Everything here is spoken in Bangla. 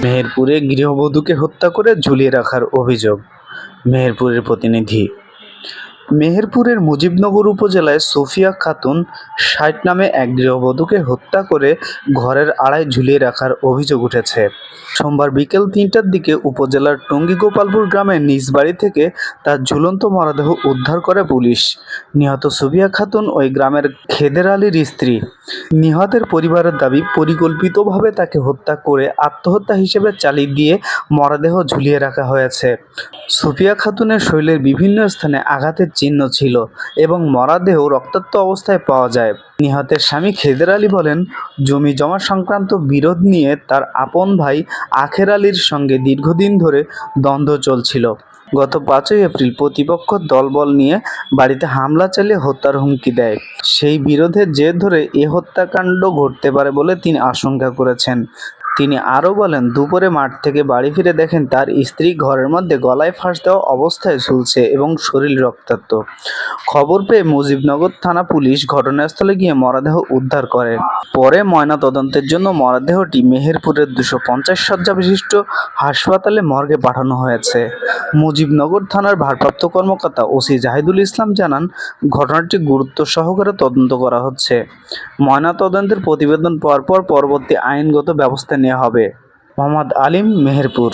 মেহেরপুরে গৃহবধূকে হত্যা করে ঝুলিয়ে রাখার অভিযোগ। মেহেরপুরের প্রতিনিধি। মেহেরপুরের মুজিবনগর উপজেলায় সুফিয়া খাতুন ৬০ নামে এক গৃহবধূকে হত্যা করে ঘরের আড়ায় ঝুলিয়ে রাখার অভিযোগ উঠেছে। সোমবার বিকেল ৩টার দিকে উপজেলার টঙ্গী গোপালপুর গ্রামের নিজ বাড়ি থেকে তার ঝুলন্ত মরদেহ উদ্ধার করে পুলিশ। নিহত সুফিয়া খাতুন ওই গ্রামের খেদের আলীর স্ত্রী। নিহতের পরিবারের দাবি, পরিকল্পিতভাবে তাকে হত্যা করে আত্মহত্যা হিসেবে চালিয়ে দিয়ে মরদেহ ঝুলিয়ে রাখা হয়েছে। সুফিয়া খাতুনের শরীরের বিভিন্ন স্থানে আঘাতের চিহ্ন ছিল এবং মরদেহ রক্তাক্ত অবস্থায় পাওয়া যায়। নিহতের স্বামী খেদের আলী বলেন, জমি জমা সংক্রান্ত বিরোধ নিয়ে তার আপন ভাই আখের আলীর সঙ্গে দীর্ঘদিন ধরে দ্বন্দ্ব চলছিল। গত ৫ই এপ্রিল প্রতিপক্ষ দলবল নিয়ে বাড়িতে হামলা চালিয়ে হত্যার হুমকি দেয়। সেই বিরোধের জের ধরে এ হত্যাকাণ্ড ঘটতে পারে বলে তিনি আশঙ্কা করেছেন। তিনি আরও বলেন, দুপুরে মাঠ থেকে বাড়ি ফিরে দেখেন তার স্ত্রী ঘরের মধ্যে গলায় ফাঁস দেওয়া অবস্থায় ঝুলছে এবং শরীর রক্তাক্ত। খবর পেয়ে মুজিবনগর থানা পুলিশ ঘটনাস্থলে গিয়ে মরদেহ উদ্ধার করে। পরে ময়নাতদন্তের জন্য মরদেহটি মেহেরপুরের ২৫০ শয্যা বিশিষ্ট হাসপাতালে মর্গে পাঠানো হয়েছে। মুজিবনগর থানার ভারপ্রাপ্ত কর্মকর্তা ওসি জাহিদুল ইসলাম জানান, ঘটনাটি গুরুত্ব সহকারে তদন্ত করা হচ্ছে। ময়নাতদন্তের প্রতিবেদন পাওয়ার পর পরবর্তী আইনগত ব্যবস্থা নেওয়া হবে। মোহাম্মদ আলিম, মেহেরপুর।